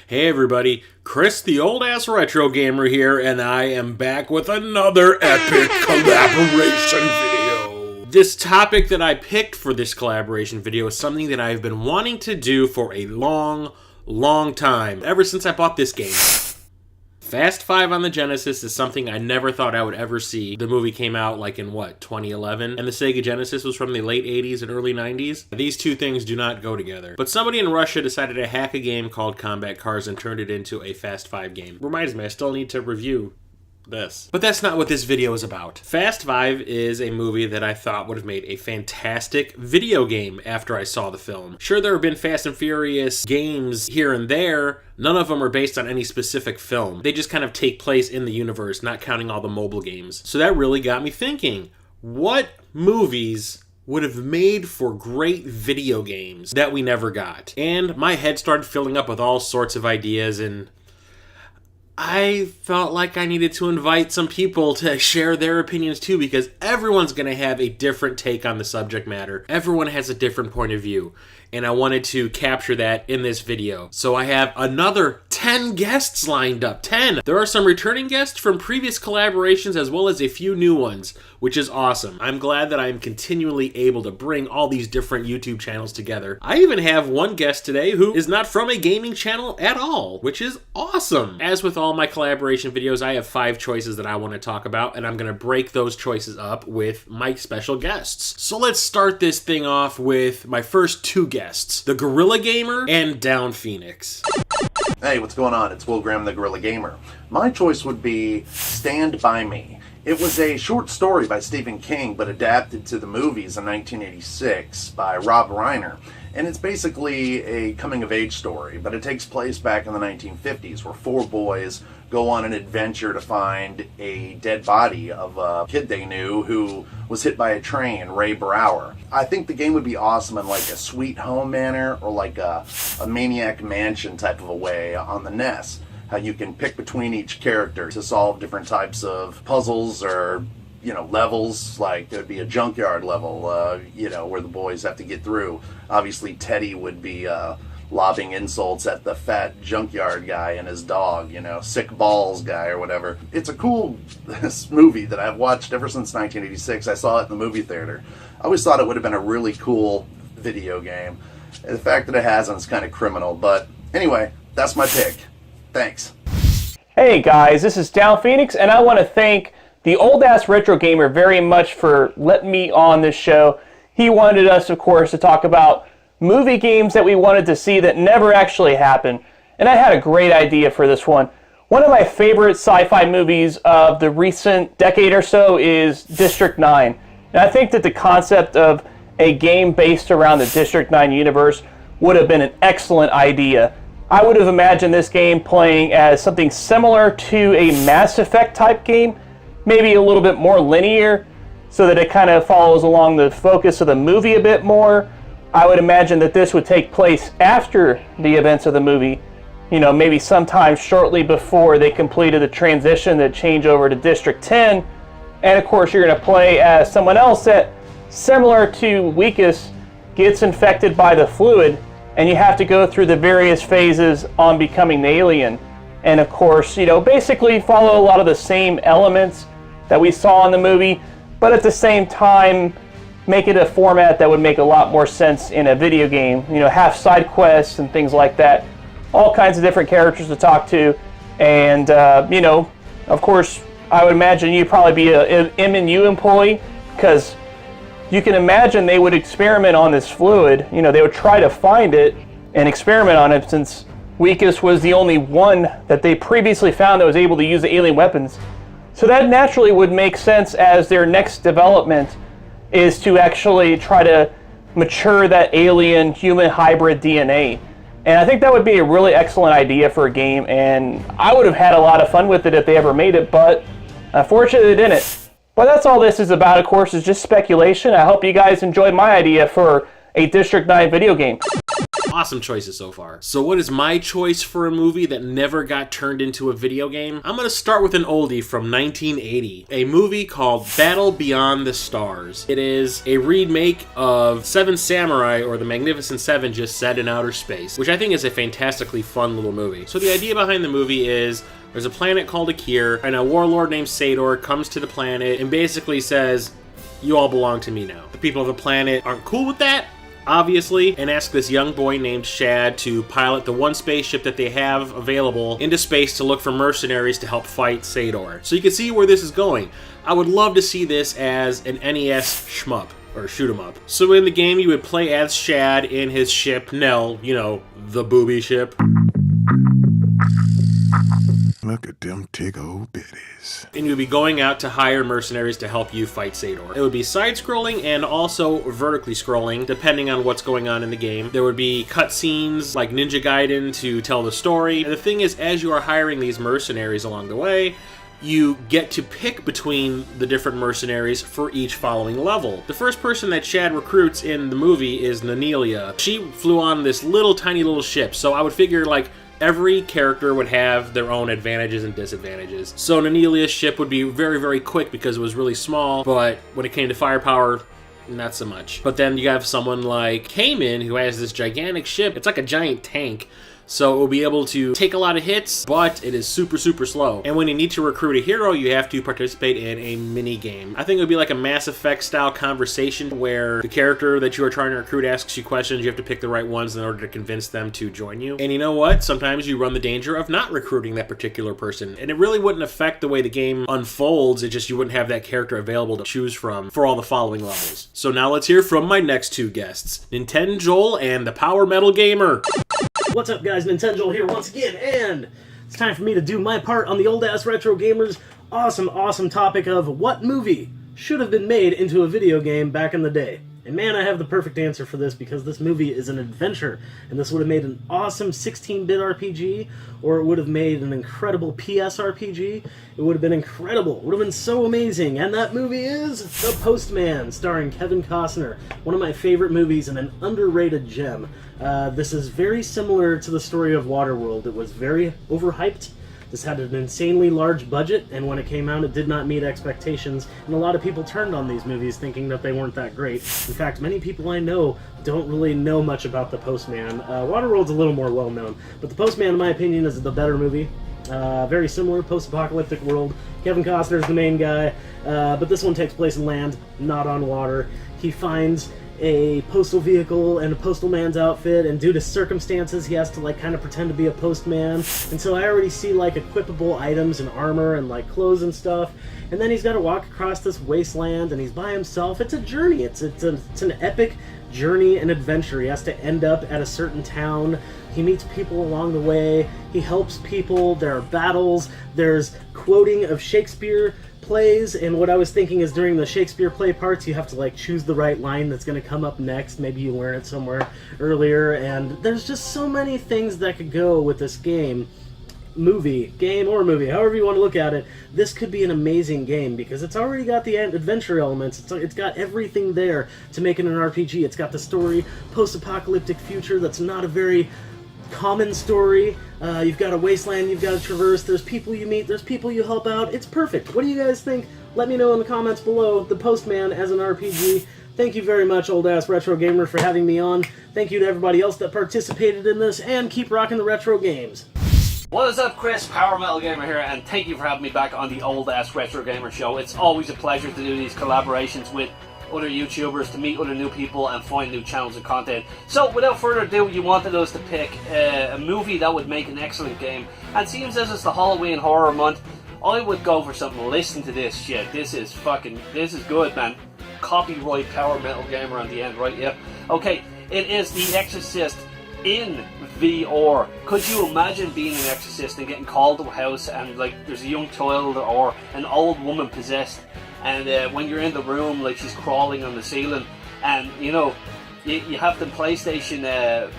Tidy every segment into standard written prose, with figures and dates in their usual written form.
Hey everybody, Chris the old ass retro gamer here, and I am back with another epic collaboration video. This topic that I picked for this collaboration video is something that I've been wanting to do for a long time, ever since I bought this game. Fast 5 on the Genesis is something I never thought I would ever see. The movie came out like in, 2011? And the Sega Genesis was from the late 80s and early 90s? These two things do not go together. But somebody in Russia decided to hack a game called Combat Cars and turned it into a Fast 5 game. Reminds me, I still need to review this. But that's not what this video is about. Fast 5 is a movie that I thought would have made a fantastic video game after I saw the film. Sure, there have been Fast and Furious games here and there. None of them are based on any specific film. They just kind of take place in the universe, not counting all the mobile games. So that really got me thinking, what movies would have made for great video games that we never got? And my head started filling up with all sorts of ideas, and I felt like I needed to invite some people to share their opinions too, because everyone's going to have a different take on the subject matter. Everyone has a different point of view, and I wanted to capture that in this video. So I have another 10 guests lined up. 10! There are some returning guests from previous collaborations as well as a few new ones, which is awesome. I'm glad that I'm continually able to bring all these different YouTube channels together. I even have one guest today who is not from a gaming channel at all, which is awesome. As with all my collaboration videos, I have 5 choices that I want to talk about, and I'm going to break those choices up with my special guests. So let's start this thing off with my first 2 guests, the Guerrilla Gamer and DownPhoenix. Hey, what's going on? It's Will Graham, the Guerrilla Gamer. My choice would be Stand By Me. It was a short story by Stephen King, but adapted to the movies in 1986 by Rob Reiner. And it's basically a coming-of-age story, but it takes place back in the 1950s, where 4 boys go on an adventure to find a dead body of a kid they knew who was hit by a train, Ray Brower. I think the game would be awesome in like a Sweet Home manner, or like a Maniac Mansion type of a way on the NES. How you can pick between each character to solve different types of puzzles or, levels. Like there'd be a junkyard level, where the boys have to get through. Obviously Teddy would be lobbing insults at the fat junkyard guy and his dog, sick balls guy or whatever. It's a cool movie that I've watched ever since 1986. I saw it in the movie theater. I always thought it would have been a really cool video game. The fact that it hasn't is kind of criminal, but anyway, that's my pick. Thanks. Hey guys, this is DownPhoenix, and I want to thank the old ass retro gamer very much for letting me on this show. He wanted us, of course, to talk about movie games that we wanted to see that never actually happened, and I had a great idea for this one. One of my favorite sci-fi movies of the recent decade or so is District 9, and I think that the concept of a game based around the District 9 universe would have been an excellent idea. I would have imagined this game playing as something similar to a Mass Effect type game, maybe a little bit more linear, so that it kind of follows along the focus of the movie a bit more. I would imagine that this would take place after the events of the movie, maybe sometime shortly before they completed the transition that change over to District 10. And of course you're going to play as someone else that, similar to Weakest, gets infected by the fluid, and you have to go through the various phases on becoming the alien. And of course, basically follow a lot of the same elements that we saw in the movie, but at the same time, make it a format that would make a lot more sense in a video game. Have side quests and things like that. All kinds of different characters to talk to. And, of course, I would imagine you'd probably be an M&U employee, because you can imagine they would experiment on this fluid. They would try to find it and experiment on it, since Weakest was the only one that they previously found that was able to use the alien weapons. So that naturally would make sense as their next development is to actually try to mature that alien human hybrid DNA. And I think that would be a really excellent idea for a game, and I would have had a lot of fun with it if they ever made it, but unfortunately they didn't. But that's all this is about, of course, is just speculation. I hope you guys enjoyed my idea for a District 9 video game. Awesome choices so far. So what is my choice for a movie that never got turned into a video game? I'm gonna start with an oldie from 1980. A movie called Battle Beyond the Stars. It is a remake of Seven Samurai, or The Magnificent Seven, just set in outer space, which I think is a fantastically fun little movie. So the idea behind the movie is there's a planet called Akir, and a warlord named Sador comes to the planet and basically says, you all belong to me now. The people of the planet aren't cool with that, obviously, and ask this young boy named Shad to pilot the one spaceship that they have available into space to look for mercenaries to help fight Sador. So you can see where this is going. I would love to see this as an NES shmup, or shoot 'em up. So in the game, you would play as Shad in his ship, Nell, you know, the booby ship. Look at them tig old bitties. And you'd be going out to hire mercenaries to help you fight Sador. It would be side-scrolling and also vertically scrolling, depending on what's going on in the game. There would be cutscenes like Ninja Gaiden to tell the story. And the thing is, as you are hiring these mercenaries along the way, you get to pick between the different mercenaries for each following level. The first person that Shad recruits in the movie is Nanelia. She flew on this tiny little ship, so I would figure, like, every character would have their own advantages and disadvantages. So Nanelia's ship would be very, very quick because it was really small, but when it came to firepower, not so much. But then you have someone like Cayman who has this gigantic ship. It's like a giant tank. So it will be able to take a lot of hits, but it is super, super slow. And when you need to recruit a hero, you have to participate in a mini game. I think it would be like a Mass Effect style conversation where the character that you are trying to recruit asks you questions. You have to pick the right ones in order to convince them to join you. And you know what? Sometimes you run the danger of not recruiting that particular person. And it really wouldn't affect the way the game unfolds. It's just you wouldn't have that character available to choose from for all the following levels. So now let's hear from my next two guests, Nintenjoel and the Power Metal Gamer. What's up, guys? Nintenjoel here once again, and it's time for me to do my part on the old-ass retro gamers' awesome topic of what movie should have been made into a video game back in the day. And man, I have the perfect answer for this, because this movie is an adventure, and this would have made an awesome 16-bit RPG, or it would have made an incredible PS RPG. It would have been incredible. It would have been so amazing. And that movie is The Postman, starring Kevin Costner. One of my favorite movies and an underrated gem. This is very similar to the story of Waterworld. It was very overhyped. This had an insanely large budget, and when it came out, it did not meet expectations, and a lot of people turned on these movies thinking that they weren't that great. In fact, many people I know don't really know much about The Postman. Waterworld's a little more well-known, but The Postman, in my opinion, is the better movie. Very similar, post-apocalyptic world. Kevin Costner's the main guy, but this one takes place in land, not on water. He finds a postal vehicle and a postal man's outfit, and due to circumstances he has to like kind of pretend to be a postman, and so I already see like equipable items and armor and like clothes and stuff, and then he's got to walk across this wasteland and he's by himself. It's a journey. It's an epic journey and adventure. He has to end up at a certain town. He meets people along the way. He helps people. There are battles. There's quoting of Shakespeare plays, and what I was thinking is during the Shakespeare play parts, you have to like choose the right line that's going to come up next. Maybe you learn it somewhere earlier, and there's just so many things that could go with this game or movie, however you want to look at it. This could be an amazing game because it's already got the adventure elements. It's got everything there to make it an RPG. It's got the story, post-apocalyptic future that's not a very common story. You've got a wasteland you've got to traverse. There's people you meet. There's people you help out. It's perfect. What do you guys think? Let me know in the comments below. The Postman as an RPG. Thank you very much, old-ass retro gamer, for having me on. Thank you to everybody else that participated in this, and keep rocking the retro games. What is up, Chris? Power Metal Gamer here, and thank you for having me back on the Old Ass Retro Gamer Show. It's always a pleasure to do these collaborations with other YouTubers, to meet other new people and find new channels and content. So without further ado, you wanted us to pick a movie that would make an excellent game, and seems as it's the Halloween horror month, I would go for something. Listen to this shit. This is good, man. Copyright Power Metal Gamer on the end, right? Yeah. Okay, it is The Exorcist in VR. Could you imagine being an exorcist and getting called to a house and like there's a young child or an old woman possessed, and when you're in the room, like she's crawling on the ceiling, and you know you have the PlayStation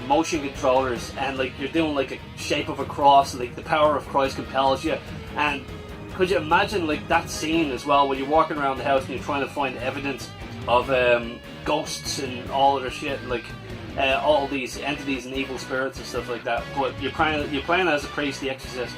motion controllers, and like you're doing like a shape of a cross, like the power of Christ compels you. And could you imagine like that scene as well, when you're walking around the house and you're trying to find evidence of ghosts and all other shit? Like all these entities and evil spirits and stuff like that. But you're playing as a priest, the Exorcist,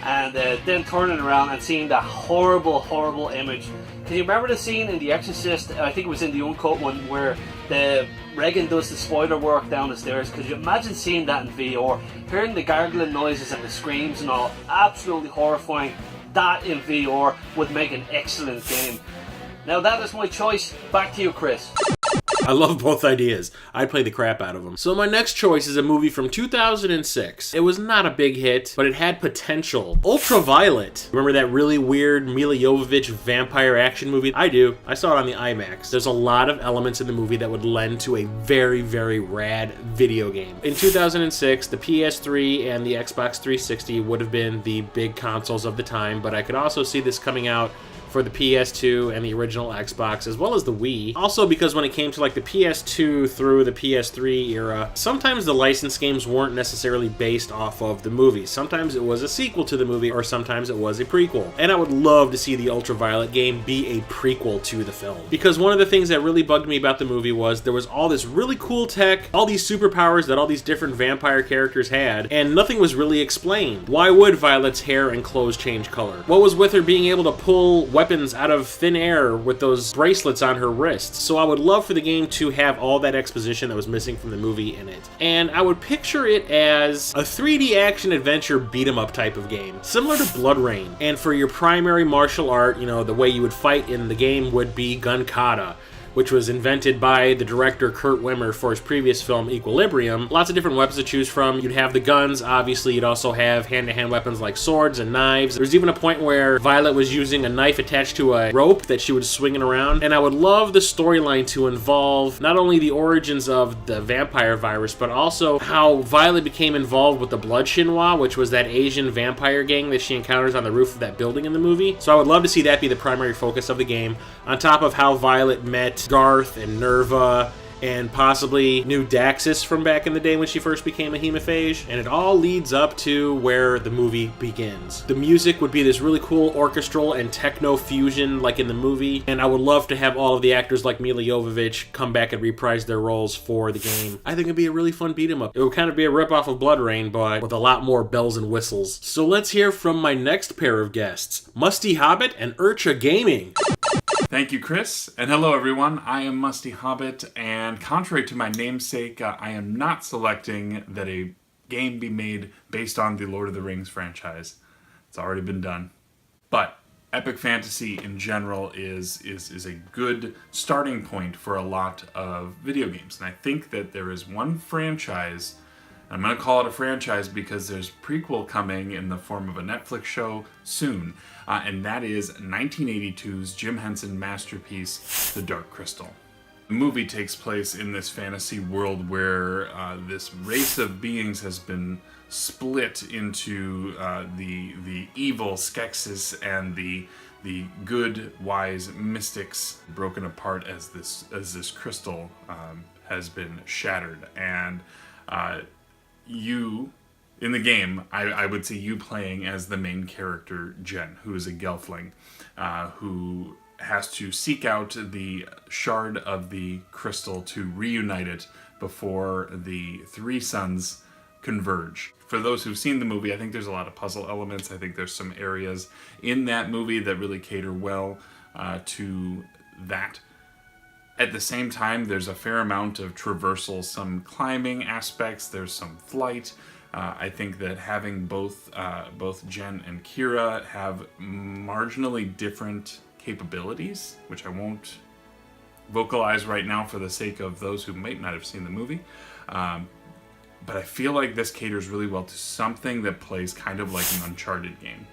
and then turning around and seeing that horrible image. Can you remember the scene in The Exorcist? I think it was in the uncut one where the Regan does the spoiler work down the stairs. Could you imagine seeing that in VR? Hearing the gargling noises and the screams and all, absolutely horrifying. That in VR would make an excellent game. Now that is my choice. Back to you, Chris. I love both ideas. I'd play the crap out of them. So my next choice is a movie from 2006. It was not a big hit, but it had potential. Ultraviolet. Remember that really weird Mila Jovovich vampire action movie? I do. I saw it on the IMAX. There's a lot of elements in the movie that would lend to a very, very rad video game. In 2006, the PS3 and the Xbox 360 would have been the big consoles of the time, but I could also see this coming out for the PS2 and the original Xbox, as well as the Wii. Also because when it came to like the PS2 through the PS3 era, sometimes the licensed games weren't necessarily based off of the movie. Sometimes it was a sequel to the movie, or sometimes it was a prequel. And I would love to see the Ultraviolet game be a prequel to the film. Because one of the things that really bugged me about the movie was there was all this really cool tech, all these superpowers that all these different vampire characters had, and nothing was really explained. Why would Violet's hair and clothes change color? What was with her being able to pull weapons out of thin air with those bracelets on her wrists? So I would love for the game to have all that exposition that was missing from the movie in it. And I would picture it as a 3D action adventure beat 'em up type of game, similar to Blood Rain. And for your primary martial art, you know, the way you would fight in the game would be gun kata, which was invented by the director Kurt Wimmer for his previous film Equilibrium. Lots of different weapons to choose from. You'd have the guns, obviously. You'd also have hand-to-hand weapons like swords and knives. There's even a point where Violet was using a knife attached to a rope that she was swinging around. And I would love the storyline to involve not only the origins of the vampire virus, but also how Violet became involved with the Blood Chinois, which was that Asian vampire gang that she encounters on the roof of that building in the movie. So I would love to see that be the primary focus of the game, on top of how Violet met Garth and Nerva, and possibly knew Daxus from back in the day when she first became a hemophage. And it all leads up to where the movie begins. The music would be this really cool orchestral and techno fusion like in the movie, and I would love to have all of the actors like Mila Jovovich come back and reprise their roles for the game. I think it'd be a really fun beat 'em up. It would kind of be a ripoff of Blood Rain, but with a lot more bells and whistles. So let's hear from my next pair of guests, Musty Hobbit and Ircha Gaming. Thank you, Chris, and hello everyone. I am Musty Hobbit, and contrary to my namesake, I am not selecting that a game be made based on the Lord of the Rings franchise. It's already been done. But epic fantasy in general is a good starting point for a lot of video games, and I think that there is one franchise. I'm going to call it a franchise because there's a prequel coming in the form of a Netflix show soon, and that is 1982's Jim Henson masterpiece, The Dark Crystal. The movie takes place in this fantasy world where this race of beings has been split into the evil Skeksis and the good, wise mystics, broken apart as this crystal has been shattered. And you, in the game, I would see you playing as the main character, Jen, who is a Gelfling, who has to seek out the shard of the crystal to reunite it before the three suns converge. For those who've seen the movie, I think there's a lot of puzzle elements. I think there's some areas in that movie that really cater well to that. At the same time, there's a fair amount of traversal, some climbing aspects, there's some flight. I think that having both Jen and Kira have marginally different capabilities, which I won't vocalize right now for the sake of those who might not have seen the movie. But I feel like this caters really well to something that plays kind of like an Uncharted game.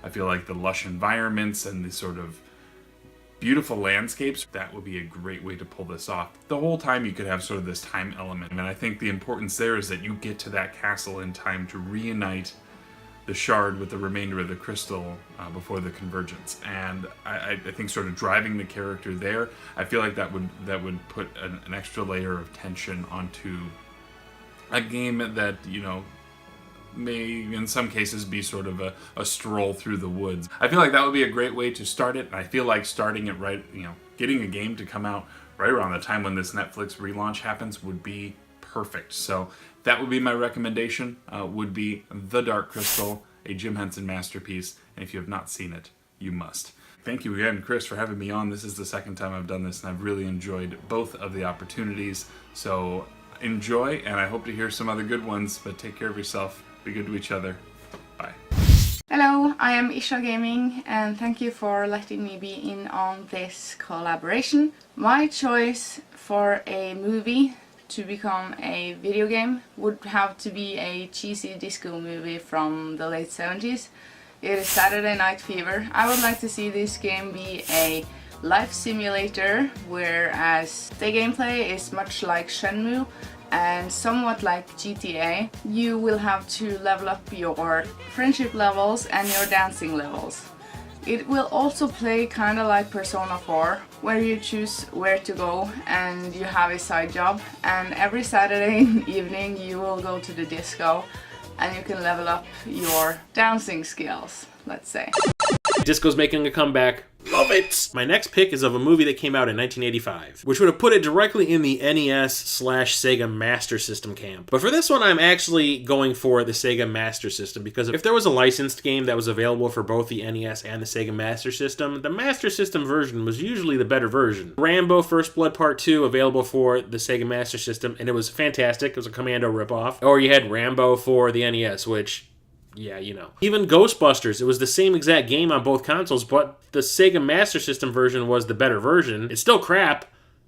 I feel like the lush environments and the sort of beautiful landscapes, that would be a great way to pull this off. The whole time you could have sort of this time element, and I think the importance there is that you get to that castle in time to reunite the shard with the remainder of the crystal before the convergence. And I think sort of driving the character there, I feel like that would put an extra layer of tension onto a game that, you know, may in some cases be sort of a stroll through the woods. I feel like that would be a great way to start it. And I feel like starting it right, you know, getting a game to come out right around the time when this Netflix relaunch happens would be perfect. So that would be my recommendation, would be The Dark Crystal, a Jim Henson masterpiece, and if you have not seen it, you must. Thank you again, Chris, for having me on. This is the second time I've done this, and I've really enjoyed both of the opportunities. So enjoy, and I hope to hear some other good ones, but take care of yourself. Be good to each other. Bye. Hello, I am Ircha Gaming, and thank you for letting me be in on this collaboration. My choice for a movie to become a video game would have to be a cheesy disco movie from the late 70s. It is Saturday Night Fever. I would like to see this game be a life simulator, whereas the gameplay is much like Shenmue and somewhat like GTA. You will have to level up your friendship levels and your dancing levels. It will also play kinda like Persona 4, where you choose where to go and you have a side job, and every Saturday evening you will go to the disco and you can level up your dancing skills, let's say. Disco's making a comeback. Love it! My next pick is of a movie that came out in 1985, which would have put it directly in the NES/Sega Master System camp. But for this one, I'm actually going for the Sega Master System, because if there was a licensed game that was available for both the NES and the Sega Master System, the Master System version was usually the better version. Rambo First Blood Part 2 available for the Sega Master System, and it was fantastic. It was a Commando ripoff. Or you had Rambo for the NES, which... yeah, you know. Even Ghostbusters, it was the same exact game on both consoles, but the Sega Master System version was the better version. It's still crap,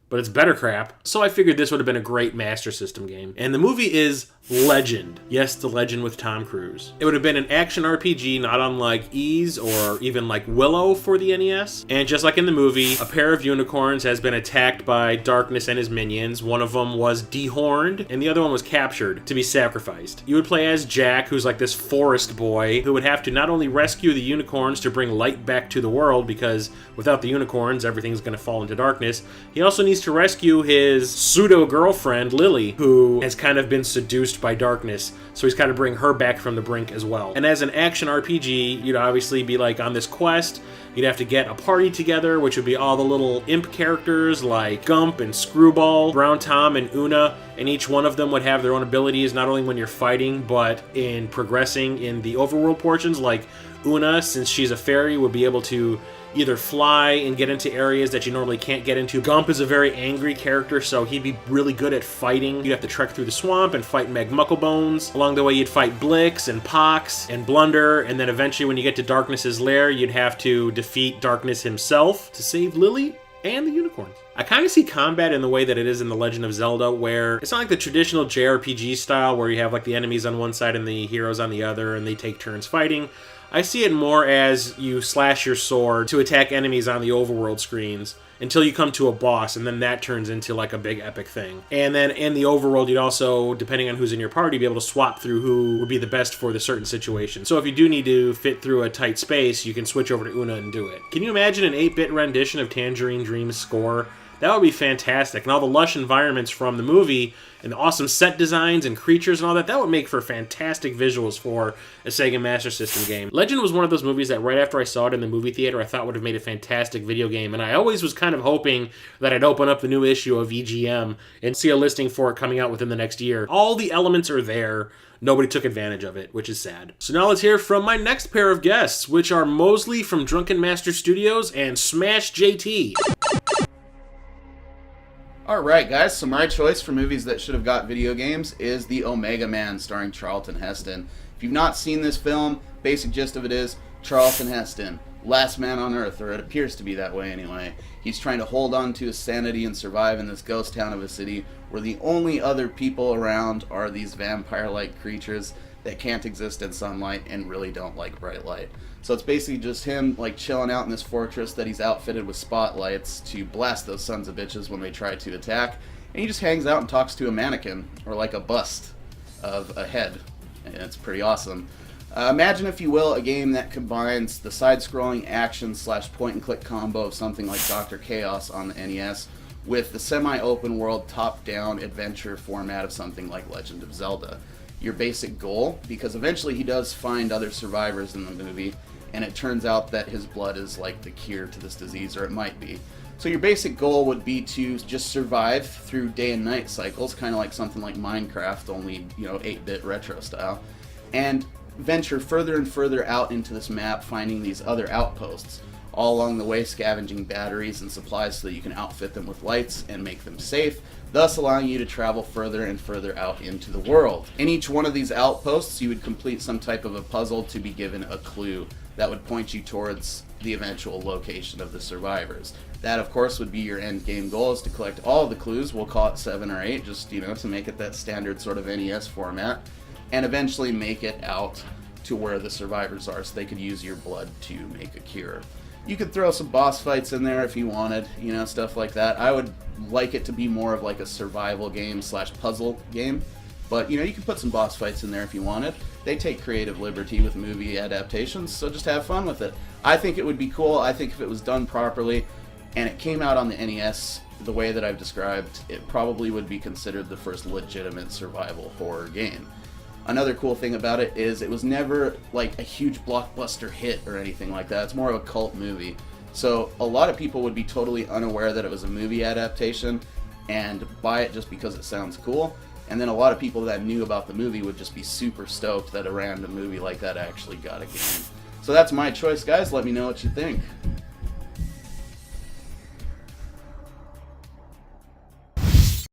but it's better crap. So I figured this would have been a great Master System game. And the movie is Legend. Yes, The Legend with Tom Cruise. It would have been an action RPG, not unlike Ys or even like Willow for the NES. And just like in the movie, a pair of unicorns has been attacked by Darkness and his minions. One of them was dehorned, and the other one was captured to be sacrificed. You would play as Jack, who's like this forest boy, who would have to not only rescue the unicorns to bring light back to the world, because without the unicorns, everything's going to fall into darkness. He also needs to rescue his pseudo-girlfriend, Lily, who has kind of been seduced by darkness, so he's got to bring her back from the brink as well. And as an action RPG, you'd obviously be like on this quest. You'd have to get a party together, which would be all the little imp characters like Gump and Screwball, Brown Tom and Una, and each one of them would have their own abilities, not only when you're fighting, but in progressing in the overworld portions. Like Una, since she's a fairy, would be able to either fly and get into areas that you normally can't get into. Gump is a very angry character, so he'd be really good at fighting. You'd have to trek through the swamp and fight Magmucklebones. Along the way, you'd fight Blix and Pox and Blunder, and then eventually when you get to Darkness's lair, you'd have to defeat Darkness himself to save Lily and the unicorns. I kind of see combat in the way that it is in The Legend of Zelda, where it's not like the traditional JRPG style where you have like the enemies on one side and the heroes on the other and they take turns fighting. I see it more as you slash your sword to attack enemies on the overworld screens until you come to a boss, and then that turns into like a big epic thing. And then in the overworld, you'd also, depending on who's in your party, be able to swap through who would be the best for the certain situation. So if you do need to fit through a tight space, you can switch over to Una and do it. Can you imagine an 8-bit rendition of Tangerine Dream's score? That would be fantastic. And all the lush environments from the movie and the awesome set designs and creatures and all that, that would make for fantastic visuals for a Sega Master System game. Legend was one of those movies that right after I saw it in the movie theater, I thought would have made a fantastic video game. And I always was kind of hoping that I'd open up the new issue of EGM and see a listing for it coming out within the next year. All the elements are there. Nobody took advantage of it, which is sad. So now let's hear from my next pair of guests, which are Mosley from Drunken Master Studios and Smash JT. Alright guys, so my choice for movies that should have got video games is The Omega Man starring Charlton Heston. If you've not seen this film, basic gist of it is Charlton Heston, last man on Earth, or it appears to be that way anyway. He's trying to hold on to his sanity and survive in this ghost town of a city where the only other people around are these vampire-like creatures that can't exist in sunlight and really don't like bright light. So it's basically just him like chilling out in this fortress that he's outfitted with spotlights to blast those sons of bitches when they try to attack. And he just hangs out and talks to a mannequin, or like a bust of a head. And it's pretty awesome. Imagine, if you will, a game that combines the side-scrolling action / point-and-click combo of something like Dr. Chaos on the NES with the semi-open world top-down adventure format of something like Legend of Zelda. Your basic goal, because eventually he does find other survivors in the movie, and it turns out that his blood is like the cure to this disease, or it might be. So your basic goal would be to just survive through day and night cycles, kind of like something like Minecraft, only, 8-bit retro style, and venture further and further out into this map, finding these other outposts, all along the way scavenging batteries and supplies so that you can outfit them with lights and make them safe, thus allowing you to travel further and further out into the world. In each one of these outposts, you would complete some type of a puzzle to be given a clue that would point you towards the eventual location of the survivors. That, of course, would be your end game goal, is to collect all of the clues. We'll call it 7 or 8, just, to make it that standard sort of NES format, and eventually make it out to where the survivors are so they could use your blood to make a cure. You could throw some boss fights in there if you wanted, stuff like that. I would like it to be more of like a survival game / puzzle game, but you can put some boss fights in there if you wanted. They take creative liberty with movie adaptations, so just have fun with it. I think it would be cool. I think if it was done properly and it came out on the NES the way that I've described, it probably would be considered the first legitimate survival horror game. Another cool thing about it is it was never like a huge blockbuster hit or anything like that. It's more of a cult movie. So a lot of people would be totally unaware that it was a movie adaptation and buy it just because it sounds cool. And then a lot of people that knew about the movie would just be super stoked that a random movie like that actually got a game. So that's my choice, guys. Let me know what you think.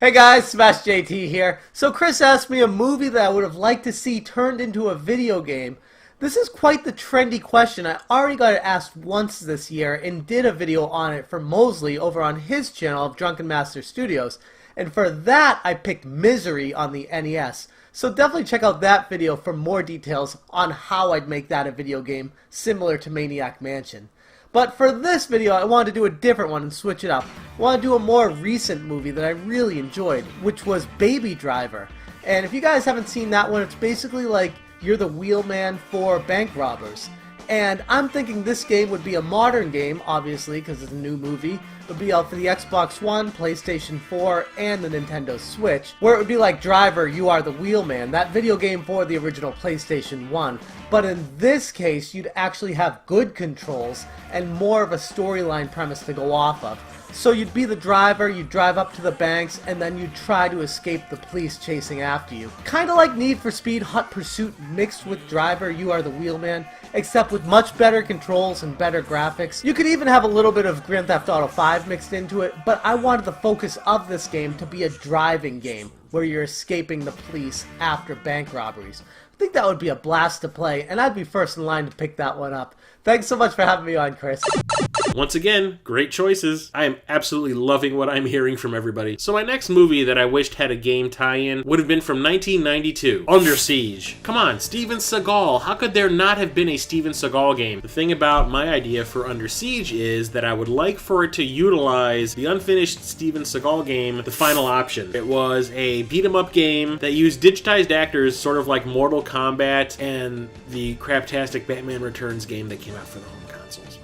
Hey guys, Smash JT here. So Chris asked me a movie that I would have liked to see turned into a video game. This is quite the trendy question. I already got it asked once this year and did a video on it for Mosley over on his channel of Drunken Master Studios. And for that, I picked Misery on the NES. So definitely check out that video for more details on how I'd make that a video game, similar to Maniac Mansion. But for this video, I wanted to do a different one and switch it up. I want to do a more recent movie that I really enjoyed, which was Baby Driver. And if you guys haven't seen that one, it's basically like you're the wheelman for bank robbers. And I'm thinking this game would be a modern game, obviously, because it's a new movie. It would be out for the Xbox One, PlayStation 4, and the Nintendo Switch, where it would be like Driver, You Are the Wheelman, that video game for the original PlayStation 1. But in this case, you'd actually have good controls and more of a storyline premise to go off of. So you'd be the driver, you'd drive up to the banks, and then you'd try to escape the police chasing after you. Kinda like Need for Speed Hot Pursuit mixed with Driver, You Are the Wheelman, except with much better controls and better graphics. You could even have a little bit of Grand Theft Auto 5 mixed into it, but I wanted the focus of this game to be a driving game, where you're escaping the police after bank robberies. I think that would be a blast to play, and I'd be first in line to pick that one up. Thanks so much for having me on, Chris. Once again, great choices. I am absolutely loving what I'm hearing from everybody. So my next movie that I wished had a game tie-in would have been from 1992, Under Siege. Come on, Steven Seagal. How could there not have been a Steven Seagal game? The thing about my idea for Under Siege is that I would like for it to utilize the unfinished Steven Seagal game, The Final Option. It was a beat-em-up game that used digitized actors, sort of like Mortal Kombat and the craptastic Batman Returns game that came out for the home consoles.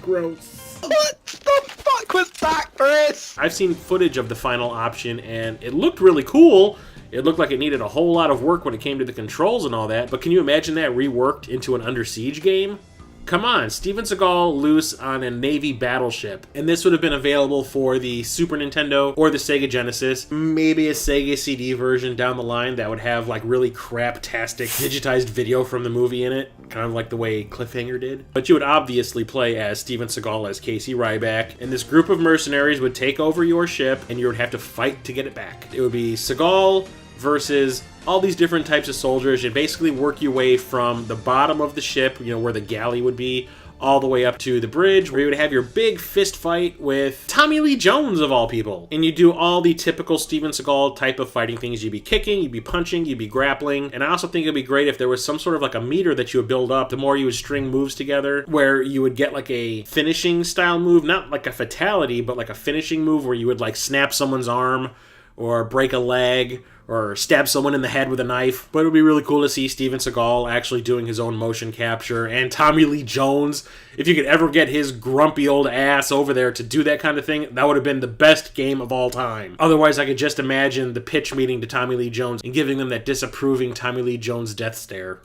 Gross. What the fuck was that, Chris? I've seen footage of The Final Option and it looked really cool. It looked like it needed a whole lot of work when it came to the controls and all that, but can you imagine that reworked into an Under Siege game? Come on, Steven Seagal loose on a Navy battleship. And this would have been available for the Super Nintendo or the Sega Genesis. Maybe a Sega CD version down the line that would have like really crap-tastic digitized video from the movie in it. Kind of like the way Cliffhanger did. But you would obviously play as Steven Seagal as Casey Ryback. And this group of mercenaries would take over your ship and you would have to fight to get it back. It would be Seagal versus all these different types of soldiers. You'd basically work your way from the bottom of the ship, where the galley would be, all the way up to the bridge, where you would have your big fist fight with Tommy Lee Jones, of all people. And you do all the typical Steven Seagal type of fighting things. You'd be kicking, you'd be punching, you'd be grappling. And I also think it'd be great if there was some sort of like a meter that you would build up, the more you would string moves together, where you would get like a finishing style move, not like a fatality, but like a finishing move where you would like snap someone's arm, or break a leg, or stab someone in the head with a knife. But it would be really cool to see Steven Seagal actually doing his own motion capture, and Tommy Lee Jones. If you could ever get his grumpy old ass over there to do that kind of thing, that would have been the best game of all time. Otherwise, I could just imagine the pitch meeting to Tommy Lee Jones and giving them that disapproving Tommy Lee Jones death stare.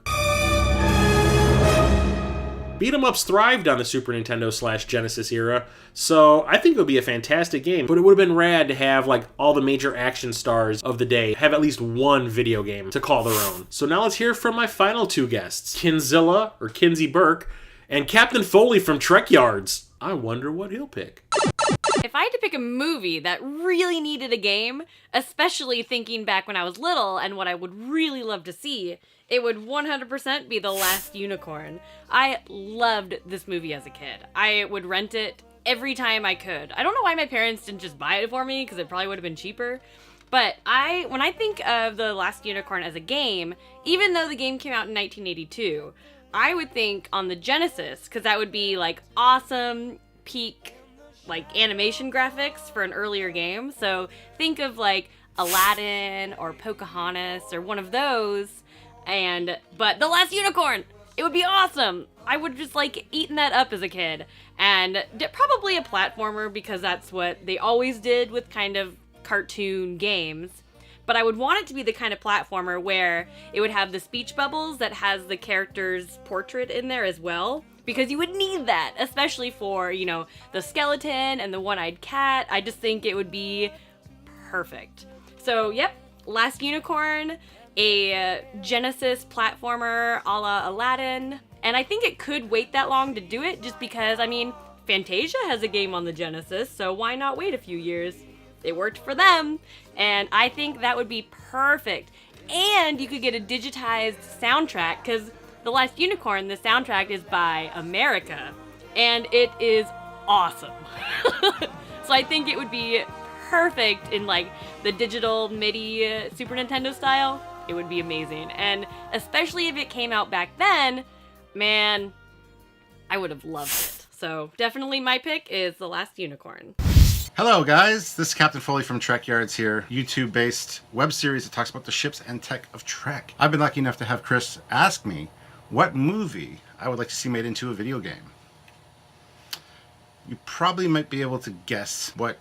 Beat 'em ups thrived on the Super Nintendo / Genesis era, so I think it would be a fantastic game, but it would have been rad to have like all the major action stars of the day have at least one video game to call their own. So now let's hear from my final two guests, Kinsilla, or Kinsey Burke, and Captain Foley from Trekyards. I wonder what he'll pick. If I had to pick a movie that really needed a game, especially thinking back when I was little and what I would really love to see, it would 100% be The Last Unicorn. I loved this movie as a kid. I would rent it every time I could. I don't know why my parents didn't just buy it for me, because it probably would have been cheaper. But when I think of The Last Unicorn as a game, even though the game came out in 1982, I would think on the Genesis, because that would be like awesome peak like animation graphics for an earlier game. So think of like Aladdin or Pocahontas or one of those, but The Last Unicorn, it would be awesome. I would just like eaten that up as a kid. And probably a platformer, because that's what they always did with kind of cartoon games. But I would want it to be the kind of platformer where it would have the speech bubbles that has the character's portrait in there as well. Because you would need that, especially for, you know, the skeleton and the one-eyed cat. I just think it would be perfect. So, yep, Last Unicorn, a Genesis platformer a la Aladdin. And I think it could wait that long to do it, just because, I mean, Fantasia has a game on the Genesis, so why not wait a few years? It worked for them, and I think that would be perfect. And you could get a digitized soundtrack, because The Last Unicorn, the soundtrack is by America, and it is awesome. So I think it would be perfect in like the digital MIDI Super Nintendo style. It would be amazing. And especially if it came out back then, man, I would have loved it. So definitely my pick is The Last Unicorn. Hello guys, this is Captain Foley from Trekyards here, YouTube-based web series that talks about the ships and tech of Trek. I've been lucky enough to have Chris ask me what movie I would like to see made into a video game. You probably might be able to guess what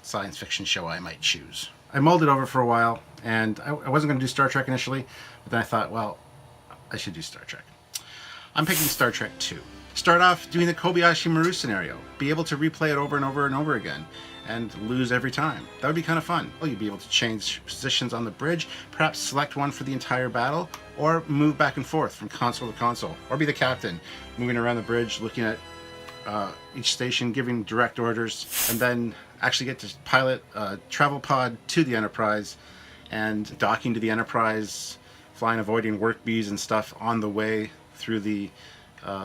science fiction show I might choose. I mulled it over for a while, and I wasn't going to do Star Trek initially, but then I thought, well, I should do Star Trek. I'm picking Star Trek 2. Start off doing the Kobayashi Maru scenario. Be able to replay it over and over and over again and lose every time. That would be kind of fun. Well, you'd be able to change positions on the bridge, perhaps select one for the entire battle, or move back and forth from console to console, or be the captain, moving around the bridge, looking at each station, giving direct orders, and then actually get to pilot a travel pod to the Enterprise and docking to the Enterprise, flying, avoiding work bees and stuff on the way through the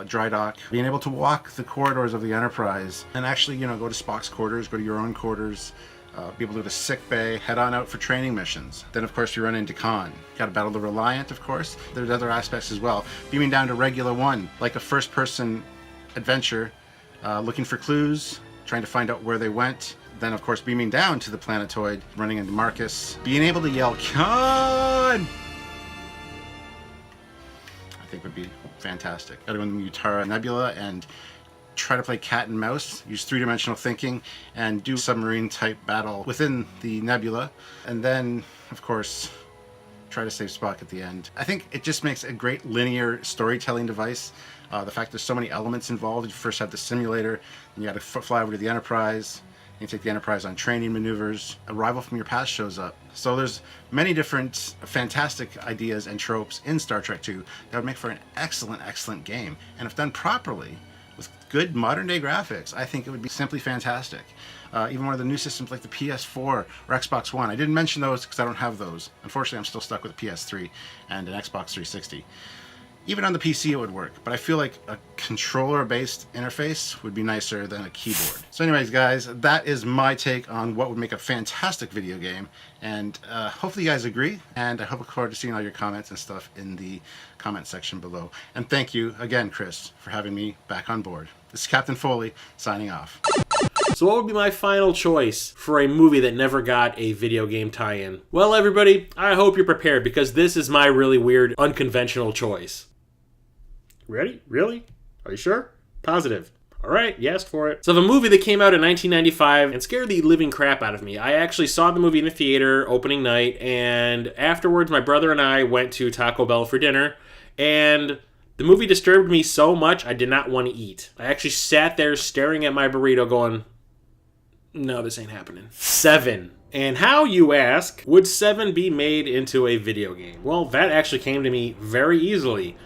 dry dock, being able to walk the corridors of the Enterprise and actually, you know, go to Spock's quarters, go to your own quarters, be able to go to sick bay, head on out for training missions. Then of course you run into Khan. Got to battle the Reliant, of course. There's other aspects as well. Beaming down to Regular One, like a first-person adventure, looking for clues, trying to find out where they went. Then of course beaming down to the planetoid, running into Marcus, being able to yell Khan, I think would be fantastic. Gotta go into the Mutara Nebula and try to play cat and mouse, use three-dimensional thinking, and do submarine-type battle within the nebula. And then, of course, try to save Spock at the end. I think it just makes a great linear storytelling device. The fact there's so many elements involved. You first have the simulator, then you gotta fly over to the Enterprise, and you take the Enterprise on training maneuvers. A rival from your past shows up. So there's many different fantastic ideas and tropes in Star Trek 2 that would make for an excellent, excellent game. And if done properly, with good modern day graphics, I think it would be simply fantastic. Even one of the new systems like the PS4 or Xbox One. I didn't mention those because I don't have those. Unfortunately, I'm still stuck with a PS3 and an Xbox 360. Even on the PC it would work, but I feel like a controller-based interface would be nicer than a keyboard. So anyways, guys, that is my take on what would make a fantastic video game, and hopefully you guys agree, and I look forward to seeing all your comments and stuff in the comment section below. And thank you again, Chris, for having me back on board. This is Captain Foley, signing off. So what would be my final choice for a movie that never got a video game tie-in? Well, everybody, I hope you're prepared, because this is my really weird, unconventional choice. Ready? Really? Are you sure? Positive. Alright, you asked for it. So the movie that came out in 1995 and scared the living crap out of me. I actually saw the movie in the theater opening night, and afterwards my brother and I went to Taco Bell for dinner, and The movie disturbed me so much I did not want to eat. I actually sat there staring at my burrito going, no, this ain't happening. 7. And how, you ask, would 7 be made into a video game? Well, that actually came to me very easily.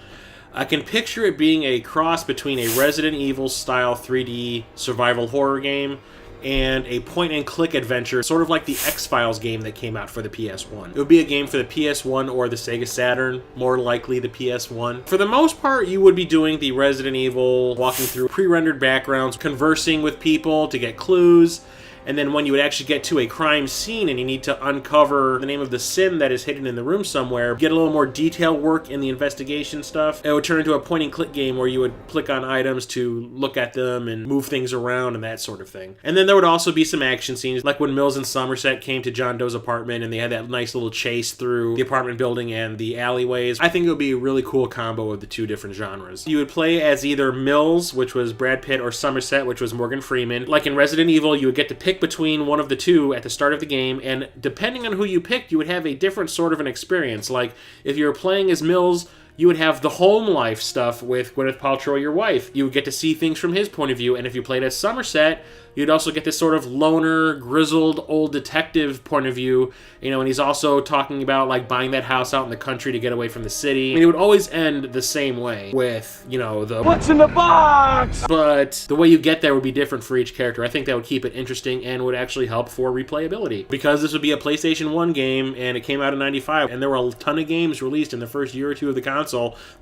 I can picture it being a cross between a Resident Evil style 3D survival horror game and a point-and-click adventure, sort of like the X-Files game that came out for the PS1. It would be a game for the PS1 or the Sega Saturn, more likely the PS1. For the most part, you would be doing the Resident Evil, walking through pre-rendered backgrounds, conversing with people to get clues, and then when you would actually get to a crime scene and you need to uncover the name of the sin that is hidden in the room somewhere, get a little more detail work in the investigation stuff, it would turn into a point-and-click game where you would click on items to look at them and move things around and that sort of thing. And then there would also be some action scenes, like when Mills and Somerset came to John Doe's apartment and they had that nice little chase through the apartment building and the alleyways. I think it would be a really cool combo of the two different genres. You would play as either Mills, which was Brad Pitt, or Somerset, which was Morgan Freeman. Like in Resident Evil, you would get to pick between one of the two at the start of the game, and depending on who you picked, you would have a different sort of an experience. Like, if you were playing as Mills, you would have the home life stuff with Gwyneth Paltrow, your wife. You would get to see things from his point of view, and if you played as Somerset, you'd also get this sort of loner, grizzled, old detective point of view, you know, and he's also talking about, like, buying that house out in the country to get away from the city. I mean, it would always end the same way with, you know, the what's in the box? But the way you get there would be different for each character. I think that would keep it interesting and would actually help for replayability. Because this would be a PlayStation 1 game, and it came out in '95, and there were a ton of games released in the first year or two of the console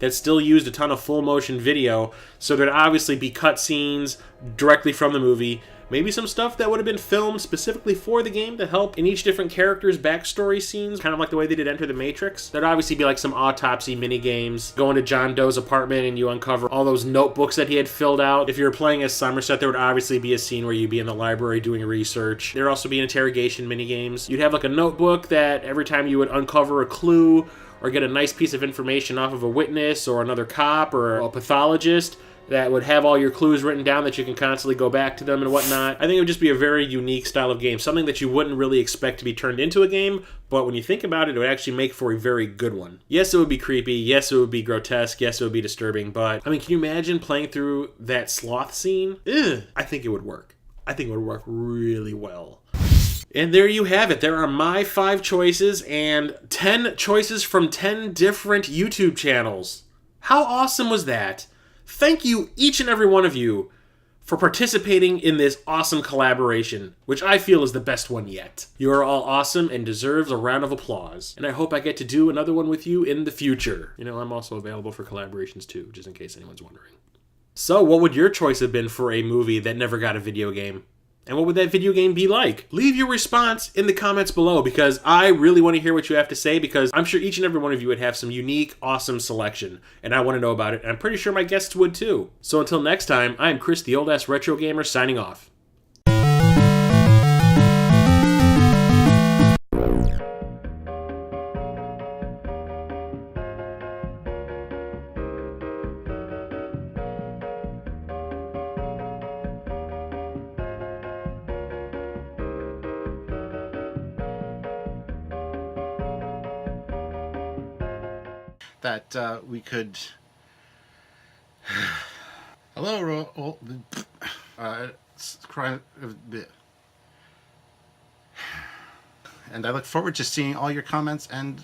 that still used a ton of full motion video, so there'd obviously be cutscenes directly from the movie. Maybe some stuff that would have been filmed specifically for the game to help in each different character's backstory scenes, kind of like the way they did Enter the Matrix. There'd obviously be like some autopsy mini-games, going to John Doe's apartment and you uncover all those notebooks that he had filled out. If you were playing as Somerset, there would obviously be a scene where you'd be in the library doing research. There'd also be interrogation mini-games. You'd have like a notebook that every time you would uncover a clue or get a nice piece of information off of a witness or another cop or a pathologist, that would have all your clues written down that you can constantly go back to them and whatnot. I think it would just be a very unique style of game, something that you wouldn't really expect to be turned into a game, but when you think about it, it would actually make for a very good one. Yes, it would be creepy, yes, it would be grotesque, yes, it would be disturbing, but, I mean, can you imagine playing through that sloth scene? I think it would work. I think it would work really well. And there you have it. There are my 5 choices and 10 choices from 10 different YouTube channels. How awesome was that? Thank you, each and every one of you, for participating in this awesome collaboration, which I feel is the best one yet. You are all awesome and deserve a round of applause. And I hope I get to do another one with you in the future. You know, I'm also available for collaborations too, just in case anyone's wondering. So, what would your choice have been for a movie that never got a video game? And what would that video game be like? Leave your response in the comments below, because I really want to hear what you have to say, because I'm sure each and every one of you would have some unique, awesome selection, and I want to know about it, and I'm pretty sure my guests would too. So until next time, I'm Chris the Old Ass Retro Gamer signing off. That we could. Hello, and I look forward to seeing all your comments and.